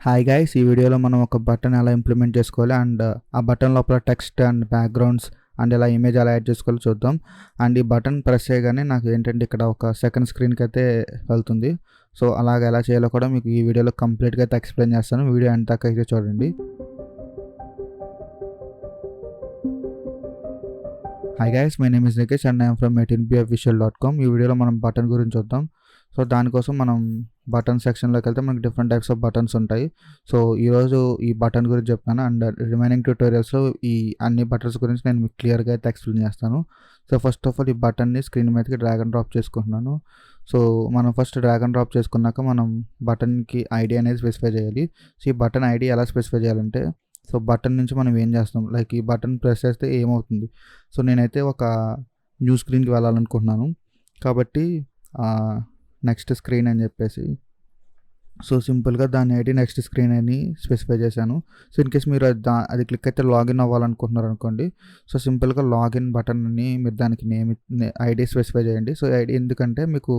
Hi guys, ఈ వీడియోలో మనం ఒక బటన్ ఎలా ఇంప్లిమెంట్ చేసుకోవాలి అండ్ ఆ బటన్ లోపల టెక్స్ట్ అండ్ బ్యాక్గ్రౌండ్స్ అండ్ ఇలా ఇమేజ్ ఎలా యాడ్ చేసుకోవాలో చూద్దాం. అండ్ ఈ బటన్ ప్రెస్ చేయగానే నాకు ఏంటంటే ఇక్కడ ఒక సెకండ్ స్క్రీన్కి అయితే వెళ్తుంది. సో అలాగ ఎలా చేయాలో కూడా మీకు ఈ వీడియోలో కంప్లీట్గా అయితే ఎక్స్ప్లెయిన్ చేస్తాను. వీడియో ఎంత దాకా అయితే చూడండి. Hi guys, my name is Nikesh and I'm from 18bofficial.com. ఈ వీడియోలో మనం బటన్ గురించి చూద్దాం. సో దానికోసం మనం బటన్ సెక్షన్లోకి వెళ్తే మనకి డిఫరెంట్ టైప్స్ ఆఫ్ బటన్స్ ఉంటాయి. సో ఈరోజు ఈ బటన్ గురించి చెప్తాను అండ్ రిమైనింగ్ ట్యూటోరియల్స్లో ఈ అన్ని బటన్స్ గురించి నేను మీకు క్లియర్గా అయితే ఎక్స్ప్లెయిన్ చేస్తాను. సో ఫస్ట్ ఆఫ్ ఆల్ ఈ బటన్ని స్క్రీన్ మీదకి డ్రాగ్ అండ్ డ్రాప్ చేసుకుంటున్నాను. సో మనం ఫస్ట్ డ్రాగ్ అండ్ డ్రాప్ చేసుకున్నాక మనం బటన్కి ఐడి అనేది స్పెసిఫై చేయాలి. సో ఈ బటన్ ఐడి ఎలా స్పెసిఫై చేయాలంటే, సో బటన్ నుంచి మనం ఏం చేస్తాం, లైక్ ఈ బటన్ ప్రెస్ చేస్తే ఏమవుతుంది. సో నేనైతే ఒక న్యూ స్క్రీన్కి వెళ్ళాలనుకుంటున్నాను కాబట్టి నెక్స్ట్ స్క్రీన్ అని చెప్పేసి సో సింపుల్గా దాని ఐడి నెక్స్ట్ స్క్రీన్ అని స్పెసిఫై చేశాను. సో ఇన్ కేస్ మీరు అది క్లిక్ అయితే లాగిన్ అవ్వాలనుకుంటున్నారు అనుకోండి. సో సింపుల్గా లాగిన్ బటన్ అని మీరు దానికి ఐడి స్పెసిఫై చేయండి. సో ఐడి ఎందుకంటే మీకు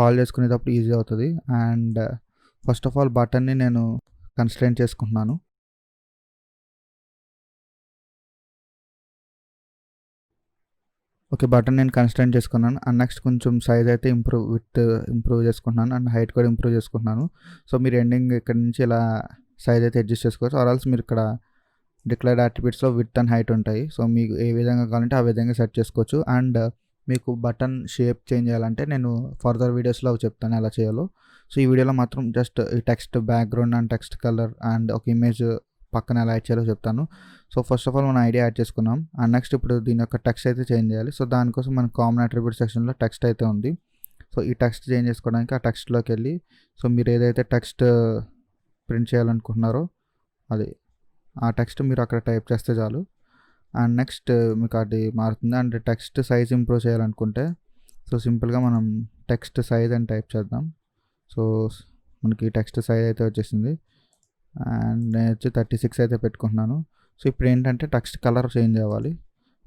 కాల్ చేసుకునేటప్పుడు ఈజీ అవుతుంది. అండ్ ఫస్ట్ ఆఫ్ ఆల్ బటన్ని నేను కన్స్ట్రైన్ చేసుకుంటున్నాను. ఓకే, బటన్ నేను కన్స్ట్రైన్ చేసుకున్నాను. అండ్ నెక్స్ట్ కొంచెం సైజ్ అయితే ఇంప్రూవ్ చేసుకుంటున్నాను అండ్ హైట్ కూడా ఇంప్రూవ్ చేసుకుంటున్నాను. సో మీరు ఎండింగ్ ఇక్కడ నుంచి ఇలా సైజ్ అయితే అడ్జస్ట్ చేసుకోవచ్చు. ఆర్ఎల్స్ మీరు ఇక్కడ డిక్లేర్డ్ అట్రిబ్యూట్స్లో విడ్త్ అండ్ హైట్ ఉంటాయి. సో మీకు ఏ విధంగా కావాలంటే ఆ విధంగా సెట్ చేసుకోవచ్చు. అండ్ మీకు బటన్ షేప్ చేంజ్ చేయాలంటే నేను ఫర్దర్ వీడియోస్లో చెప్తాను ఎలా చేయాలో. సో ఈ వీడియోలో మాత్రం జస్ట్ ఈ text background and text colour and ఒక ఇమేజ్ పక్కన ఎలా యాడ్ చేయాలో చెప్తాను. సో ఫస్ట్ ఆఫ్ ఆల్ మనం ఐడియా యాడ్ చేసుకున్నాం. అండ్ నెక్స్ట్ ఇప్పుడు దీని యొక్క టెక్స్ట్ అయితే చేంజ్ చేయాలి. సో దానికోసం మన కామన్ అట్రిబ్యూట్ సెక్షన్లో టెక్స్ట్ అయితే ఉంది. సో ఈ టెక్స్ట్ చేంజ్ చేసుకోవడానికి ఆ టెక్స్ట్లోకి వెళ్ళి సో మీరు ఏదైతే టెక్స్ట్ ప్రింట్ చేయాలనుకుంటున్నారో అది ఆ టెక్స్ట్ మీరు అక్కడ టైప్ చేస్తే చాలు. అండ్ నెక్స్ట్ మీకు అది మారుతుంది. అండ్ టెక్స్ట్ సైజ్ ఇంప్రూవ్ చేయాలనుకుంటే సో సింపుల్గా మనం టెక్స్ట్ సైజ్ అని టైప్ చేద్దాం. సో మనకి టెక్స్ట్ సైజ్ అయితే వచ్చేసింది. అండ్ నేను వచ్చి 36 అయితే పెట్టుకుంటున్నాను. సో ఇప్పుడు ఏంటంటే టెక్స్ట్ కలర్ చేంజ్ అవ్వాలి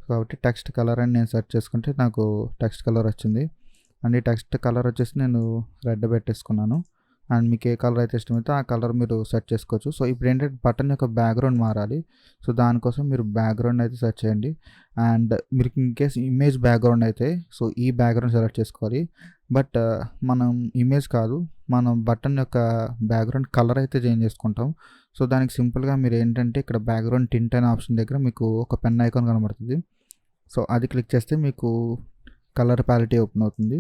కాబట్టి టెక్స్ట్ కలర్ అని నేను సెర్చ్ చేసుకుంటే నాకు టెక్స్ట్ కలర్ వచ్చింది. అండ్ ఈ టెక్స్ట్ కలర్ వచ్చేసి నేను రెడ్ పెట్టేసుకున్నాను. అండ్ మీకు ఏ కలర్ అయితే ఇష్టమైతే ఆ కలర్ మీరు సెట్ చేసుకోవచ్చు. సో ఇప్పుడు ఏంటంటే బటన్ యొక్క బ్యాక్గ్రౌండ్ మారాలి. సో దానికోసం మీరు బ్యాక్గ్రౌండ్ అయితే సెర్చ్ చేయండి. అండ్ మీరు ఇన్ కేస్ ఇమేజ్ బ్యాక్గ్రౌండ్ అయితే సో ఈ బ్యాక్గ్రౌండ్ సెలెక్ట్ చేసుకోవాలి. బట్ మనం ఇమేజ్ కాదు, మనం బటన్ యొక్క బ్యాక్గ్రౌండ్ కలర్ అయితే చేంజ్ చేసుకుంటాం. సో దానికి సింపుల్గా మీరు ఏంటంటే ఇక్కడ బ్యాక్గ్రౌండ్ టింట్ అనే ఆప్షన్ దగ్గర మీకు ఒక పెన్ ఐకాన్ కనబడుతుంది. సో అది క్లిక్ చేస్తే మీకు కలర్ ప్యాలెట్ ఓపెన్ అవుతుంది.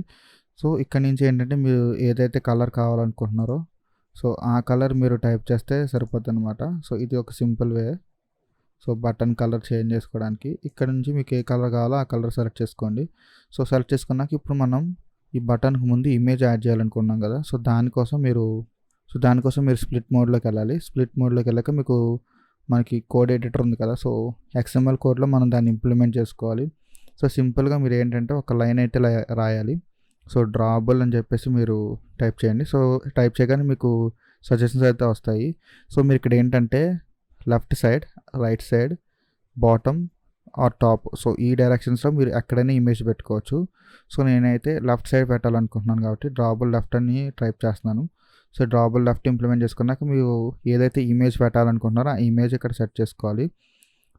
సో ఇక్కడ నుంచి ఏంటంటే మీరు ఏదైతే కలర్ కావాలనుకుంటున్నారో సో ఆ కలర్ మీరు టైప్ చేస్తే సరిపోతుంది అనమాట. సో ఇది ఒక simple way so button colour change చేసుకోవడానికి. ఇక్కడ నుంచి మీకు ఏ కలర్ కావాలో ఆ కలర్ సెలెక్ట్ చేసుకోండి. సో సెలెక్ట్ చేసుకున్నాక ఇప్పుడు మనం ఈ బటన్కి ముందు ఇమేజ్ యాడ్ చేయాలనుకున్నాం కదా. సో దానికోసం మీరు స్ప్లిట్ మోడ్లోకి వెళ్ళాలి. స్ప్లిట్ మోడ్లోకి వెళ్ళాక మీకు మనకి కోడ్ ఎడిటర్ ఉంది కదా. సో XML కోడ్లో మనం దాన్ని ఇంప్లిమెంట్ చేసుకోవాలి. సో సింపుల్గా మీరు ఏంటంటే ఒక లైన్ అయితే రాయాలి. సో డ్రాబుల్ అని చెప్పేసి మీరు టైప్ చేయండి. సో టైప్ చేయగానే మీకు సజెషన్స్ అయితే వస్తాయి. సో మీరు ఇక్కడ ఏంటంటే left side, right side, bottom or top so ఈ డైరెక్షన్స్లో మీరు ఎక్కడైనా ఇమేజ్ పెట్టుకోవచ్చు. సో నేనైతే లెఫ్ట్ సైడ్ పెట్టాలనుకుంటున్నాను కాబట్టి డ్రాబుల్ లెఫ్ట్ అని టైప్ చేస్తున్నాను. సో డ్రాబుల్ లెఫ్ట్ ఇంప్లిమెంట్ చేసుకున్నాక మీరు ఏదైతే ఇమేజ్ పెట్టాలనుకుంటున్నారో ఆ ఇమేజ్ ఇక్కడ సెట్ చేసుకోవాలి.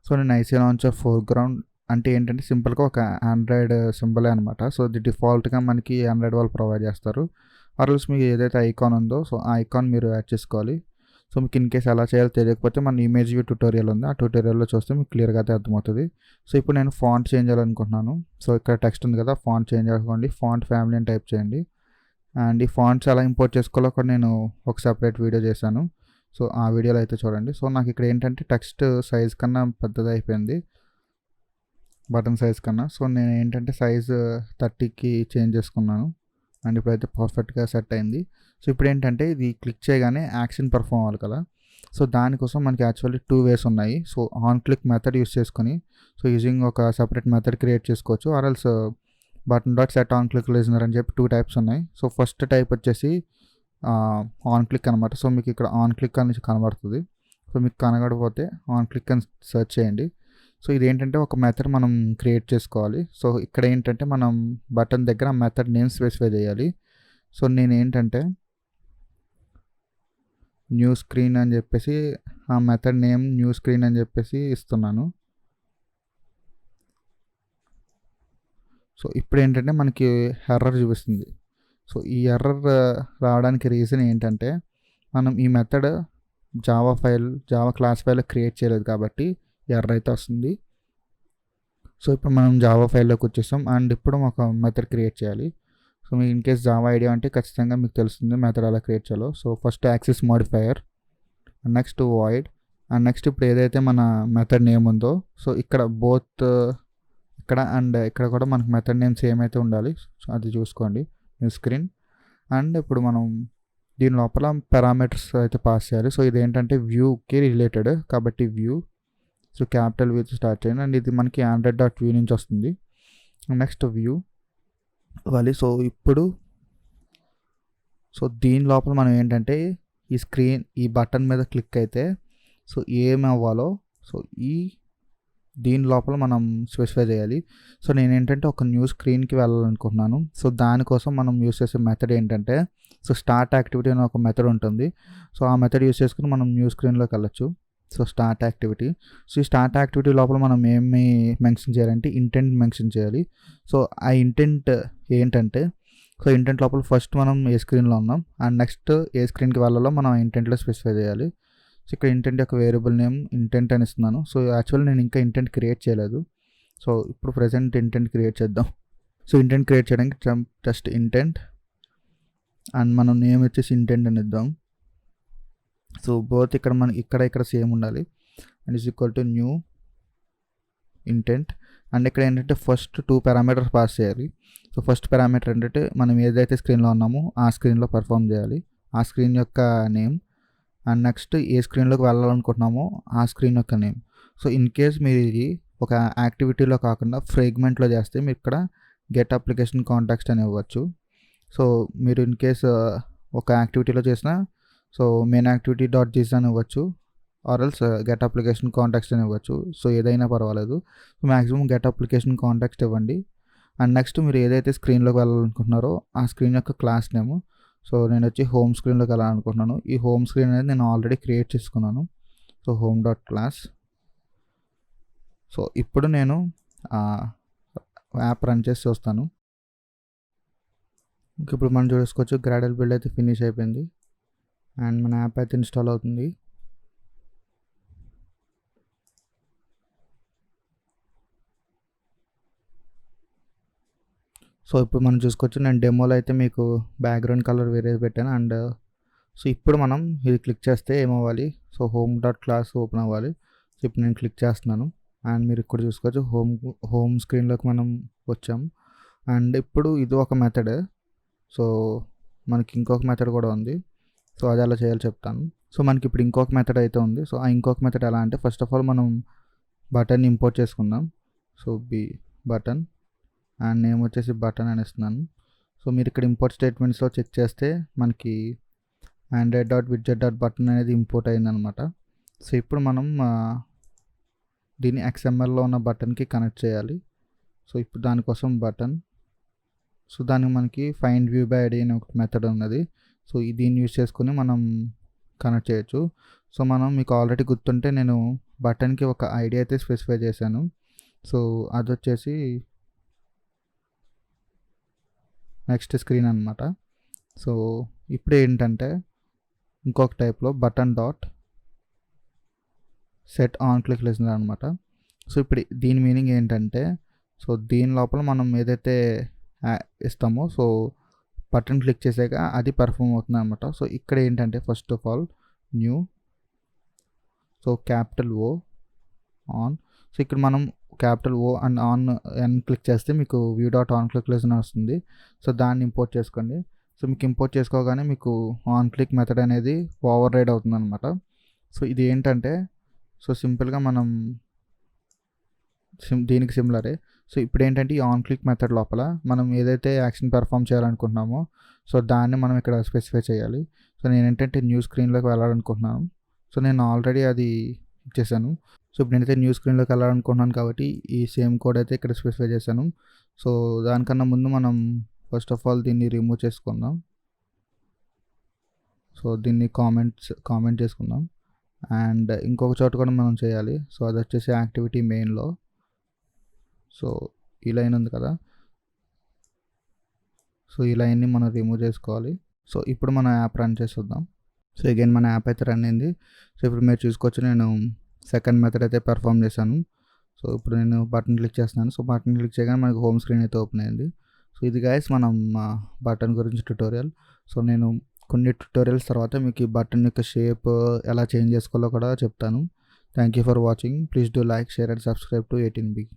సో నేను ఐసీ లాంచర్ ఫోర్గ్రౌండ్ అంటే ఏంటంటే సింపుల్గా ఒక ఆండ్రాయిడ్ సింబలే అనమాట. సో ఇది డిఫాల్ట్గా మనకి ఆండ్రాయిడ్ వాళ్ళు ప్రొవైడ్ చేస్తారు. ఆర్ఎల్స్ మీకు ఏదైతే ఐకాన్ ఉందో సో ఆ ఐకాన్ మీరు యాడ్ చేసుకోవాలి. సో మీకు ఇన్ కేస్ ఎలా చేయాలో తెలియకపోతే మన ఇమేజ్ వ్యూ ట్యూటోరియల్ ఉంది, ఆ ట్యూటోరియల్లో చూస్తే మీకు క్లియర్గా అయితే అర్థమవుతుంది. సో ఇప్పుడు నేను ఫాంట్ చేంజ్ చేయాలనుకుంటున్నాను. సో ఇక్కడ టెక్స్ట్ ఉంది కదా, ఫాంట్ చేంజ్ చేసుకోండి. ఫాంట్ ఫ్యామిలీ అని టైప్ చేయండి. అండ్ ఈ ఫాంట్స్ ఎలా ఇంపోర్ట్ చేసుకోవాలో కూడా నేను ఒక సపరేట్ వీడియో చేశాను. సో ఆ వీడియోలో అయితే చూడండి. సో నాకు ఇక్కడ ఏంటంటే టెక్స్ట్ సైజ్ కన్నా పెద్దది అయిపోయింది బటన్ సైజ్ కన్నా. సో నేను ఏంటంటే సైజ్ 30కి చేంజ్ చేసుకున్నాను. అండ్ ఇప్పుడైతే పర్ఫెక్ట్గా సెట్ అయింది. సో ఇప్పుడు ఏంటంటే ఇది క్లిక్ చేయగానే యాక్షన్ పర్ఫామ్ అవ్వాలి కదా. సో దానికోసం మనకి యాక్చువల్లీ 2 వేస్ ఉన్నాయి. So on click method use చేసుకొని సో యూజింగ్ ఒక సపరేట్ మెథడ్ క్రియేట్ చేసుకోవచ్చు. ఆర్ఎల్స్ button dot set on click listener అని చెప్పి 2 టైప్స్ ఉన్నాయి. సో ఫస్ట్ టైప్ వచ్చేసి ఆన్ క్లిక్ అనమాట. సో మీకు ఇక్కడ ఆన్ క్లిక్ అని కనబడుతుంది. సో మీకు కనబడకపోతే ఆన్ క్లిక్ అని సెర్చ్ చేయండి. సో ఇదేంటంటే ఒక మెథడ్ మనం క్రియేట్ చేసుకోవాలి. సో ఇక్కడ ఏంటంటే మనం బటన్ దగ్గర మెథడ్ నేమ్ స్పెసిఫై చేయాలి. సో నేను ఏంటంటే న్యూ స్క్రీన్ అని చెప్పేసి ఆ మెథడ్ నేమ్ న్యూ స్క్రీన్ అని చెప్పేసి ఇస్తున్నాను. సో ఇప్పుడు ఏంటంటే మనకి ఎర్రర్ చూపిస్తుంది. సో ఈ ఎర్రర్ రావడానికి రీజన్ ఏంటంటే మనం ఈ method Java class file create చేయలేదు కాబట్టి ఎర్రర్ అయితే వస్తుంది. సో ఇప్పుడు మనం జావా ఫైల్లోకి వచ్చేసాం అండ్ ఇప్పుడు ఒక మెథడ్ క్రియేట్ చేయాలి. So me in case Java idea అంటే ఖచ్చితంగా మీకు తెలుస్తుంది మెథడ్ ఎలా క్రియేట్ చేయాలో. So first access modifier, next void, and next ఇప్పుడు ఏదైతే మన మెథడ్ నేమ్ ఉందో సో ఇక్కడ బోత్ ఇక్కడ అండ్ ఇక్కడ కూడా మనకు మెథడ్ నేమ్ సేమ్ అయితే ఉండాలి. సో అది చూసుకోండి, న్యూ స్క్రీన్. అండ్ ఇప్పుడు మనం దీని లోపల పారామీటర్స్ అయితే పాస్ చేయాలి. సో ఇదేంటంటే వ్యూకి రిలేటెడ్ కాబట్టి view, so capital view start చేయండి అండ్ ఇది మనకి android.view నుంచి వస్తుంది. నెక్స్ట్ వ్యూ ఇవ్వాలి. సో ఇప్పుడు సో దీని లోపల మనం ఏంటంటే ఈ బటన్ మీద క్లిక్ అయితే సో ఏమి అవ్వాలో సో దీని లోపల మనం స్పెసిఫై చేయాలి. సో నేను ఏంటంటే ఒక న్యూ స్క్రీన్కి వెళ్ళాలనుకుంటున్నాను. సో దానికోసం మనం యూస్ చేసే మెథడ్ ఏంటంటే సో స్టార్ట్ యాక్టివిటీ అనే ఒక మెథడ్ ఉంటుంది. సో ఆ మెథడ్ యూస్ చేసుకుని మనం న్యూ స్క్రీన్లోకి వెళ్ళచ్చు. సో స్టార్ట్ యాక్టివిటీ, సో ఈ స్టార్ట్ యాక్టివిటీ లోపల మనం ఏమి మెన్షన్ చేయాలంటే ఇంటెంట్ మెన్షన్ చేయాలి. సో ఆ ఇంటెంట్ ఏంటంటే సో ఇంటెంట్ లోపల ఫస్ట్ మనం ఏ స్క్రీన్లో ఉన్నాం అండ్ నెక్స్ట్ ఏ స్క్రీన్కి వెళ్ళాలో మనం ఆ ఇంటెంట్లో స్పెసిఫై చేయాలి. సో ఇక్కడ ఇంటెంట్ యొక్క వేరియబుల్ నేమ్ ఇంటెంట్ అని ఇస్తున్నాను. సో యాక్చువల్లీ నేను ఇంకా ఇంటెంట్ క్రియేట్ చేయలేదు. సో ఇప్పుడు ప్రజెంట్ ఇంటెంట్ క్రియేట్ చేద్దాం. సో ఇంటెంట్ క్రియేట్ చేయడానికి జస్ట్ ఇంటెంట్ అండ్ మనం నేమ్ వచ్చేసి ఇంటెంట్ అని ఇద్దాం. సో బోత్ ఇక్కడ సేమ్ ఉండాలి and is equal to new intent. And ఇక్కడ ఏంటంటే ఫస్ట్ 2 పారామీటర్స్ పాస్ చేయాలి. సో ఫస్ట్ పారామీటర్ ఏంటంటే మనం ఏదైతే స్క్రీన్లో ఉన్నామో ఆ స్క్రీన్లో పర్ఫామ్ చేయాలి, ఆ స్క్రీన్ యొక్క నేమ్. అండ్ నెక్స్ట్ ఏ స్క్రీన్లోకి వెళ్ళాలనుకుంటున్నామో ఆ స్క్రీన్ యొక్క నేమ్. సో ఇన్ కేస్ మీరు ఇది ఒక యాక్టివిటీలో కాకుండా ఫ్రేగ్మెంట్లో చేస్తే మీరు ఇక్కడ గెట్ అప్లికేషన్ కాంటాక్ట్స్ అని ఇవ్వచ్చు. సో మీరు ఇన్ కేస్ ఒక యాక్టివిటీలో చేసిన సో మెయిన్ యాక్టివిటీ .gis అని ఇవ్వచ్చు ఆర్ఎల్స్ గెట్ అప్లికేషన్ కాంటాక్ట్స్ అని ఇవ్వచ్చు. సో ఏదైనా పర్వాలేదు. So maximum get application contacts ఇవ్వండి. అండ్ నెక్స్ట్ మీరు ఏదైతే స్క్రీన్లోకి వెళ్ళాలనుకుంటున్నారో ఆ స్క్రీన్ యొక్క క్లాస్ నేము. సో నేను వచ్చి హోమ్ స్క్రీన్లోకి వెళ్ళాలనుకుంటున్నాను. ఈ హోమ్ స్క్రీన్ అనేది నేను ఆల్రెడీ క్రియేట్ చేసుకున్నాను. So home.class. సో ఇప్పుడు నేను యాప్ రన్ చేసి చూస్తాను. ఇప్పుడు మనం చూసుకోవచ్చు గ్రాడల్ బిల్డ్ అయితే ఫినిష్ అయిపోయింది అండ్ మన యాప్ అయితే ఇన్స్టాల్ అవుతుంది. సో ఇప్పుడు మనం చూసుకోవచ్చు నేను డెమోలో అయితే మీకు బ్యాక్గ్రౌండ్ కలర్ వేరే పెట్టాను. అండ్ సో ఇప్పుడు మనం ఇది క్లిక్ చేస్తే ఏమవ్వాలి, సో home.class ఓపెన్ అవ్వాలి. సో ఇప్పుడు నేను క్లిక్ చేస్తున్నాను అండ్ మీరు ఇక్కడ చూసుకోవచ్చు హోమ్ స్క్రీన్లోకి మనం వచ్చాం. అండ్ ఇప్పుడు ఇది ఒక మెథడ్. సో మనకి ఇంకొక మెథడ్ కూడా ఉంది. సో అది ఎలా చేయాలో చెప్తాను. సో మనకి ఇప్పుడు ఇంకొక మెథడ్ అయితే ఉంది. సో ఆ ఇంకొక మెథడ్ ఎలా అంటే ఫస్ట్ ఆఫ్ ఆల్ మనం బటన్ ఇంపోర్ట్ చేసుకుందాం. సో బటన్ అండ్ నేమ్ వచ్చేసి బటన్ అని ఇస్తున్నాను. సో మీరు ఇక్కడ ఇంపోర్ట్ స్టేట్మెంట్స్లో చెక్ చేస్తే మనకి android.widget.button అనేది ఇంపోర్ట్ అయిందనమాట. సో ఇప్పుడు మనం దీన్ని XMLలో ఉన్న బటన్కి కనెక్ట్ చేయాలి. సో ఇప్పుడు దానికోసం బటన్, సో దానికి మనకి ఫైండ్ వ్యూ బై ఐడి అనే ఒక మెథడ్ ఉన్నది. సో దీన్ని యూజ్ చేసుకుని మనం కనెక్ట్ చేయొచ్చు. సో మనం మీకు ఆల్రెడీ గుర్తుంటే నేను బటన్కి ఒక ఐడి అయితే స్పెసిఫై చేశాను. సో అది వచ్చేసి నెక్స్ట్ స్క్రీన్ అనమాట. సో ఇప్పుడు ఏంటంటే ఇంకొక టైప్లో button dot set on click listener అనమాట. సో ఇప్పుడు దీని మీనింగ్ ఏంటంటే సో దీని లోపల మనం ఏదైతే ఇస్తామో సో బటన్ క్లిక్ చేసాక అది పర్ఫామ్ అవుతుంది అనమాట. సో ఇక్కడ ఏంటంటే first of all new, so capital O on. So ఇక్కడ మనం capital O and on click చేస్తే మీకు view dot on click listener వస్తుంది. సో దాన్ని ఇంపోర్ట్ చేసుకోండి. సో మీకు ఇంపోర్ట్ చేసుకోగానే మీకు ఆన్ క్లిక్ మెథడ్ అనేది ఓవర్ రైడ్ అవుతుంది అనమాట. సో ఇది ఏంటంటే సో సింపుల్గా మనం దీనికి సిమిలరే. సో ఇప్పుడు ఏంటంటే ఈ ఆన్ క్లిక్ మెథడ్ లోపల మనం ఏదైతే యాక్షన్ పెర్ఫామ్ చేయాలనుకుంటున్నామో సో దాన్ని మనం ఇక్కడ స్పెసిఫై చేయాలి. సో నేను ఏంటంటే న్యూ స్క్రీన్లోకి వెళ్ళాలనుకుంటున్నాను. సో నేను ఆల్రెడీ అది ఇచ్చేసాను. సో ఇప్పుడు నేనైతే న్యూ స్క్రీన్లోకి వెళ్ళాలనుకుంటున్నాను కాబట్టి ఈ సేమ్ కోడ్ అయితే ఇక్కడ స్పెసిఫై చేశాను. సో దానికన్నా ముందు మనం ఫస్ట్ ఆఫ్ ఆల్ దీన్ని రిమూవ్ చేసుకుందాం. సో దీన్ని కామెంట్ చేసుకుందాం. అండ్ ఇంకొక చోట కూడా మనం చేయాలి. సో అది వచ్చేసి యాక్టివిటీ మెయిన్లో. సో ఈ లైన్ ఉంది కదా, సో ఈ లైన్ని మనం రిమూవ్ చేసుకోవాలి. సో ఇప్పుడు మన యాప్ రన్ చేద్దాం. సో అగైన్ మన యాప్ అయితే రన్ అయింది. సో ఇప్పుడు మీరు చూసుకోవచ్చు, నేను సెకండ్ మెథడ్ అయితే పెర్ఫామ్ చేశాను. సో ఇప్పుడు నేను బటన్ క్లిక్ చేస్తున్నాను. సో బటన్ క్లిక్ చేయగానే మనకు హోమ్ స్క్రీన్ అయితే ఓపెన్ అయింది. సో ఇది గైస్ మనం బటన్ గురించి ట్యుటోరియల్. సో నేను కొన్ని ట్యుటోరియల్స్ తర్వాత మీకు ఈ బటన్ యొక్క షేప్ ఎలా చేంజ్ చేసుకోవాలో కూడా చెప్తాను. Thank you for watching. Please do like, share and subscribe to 18B.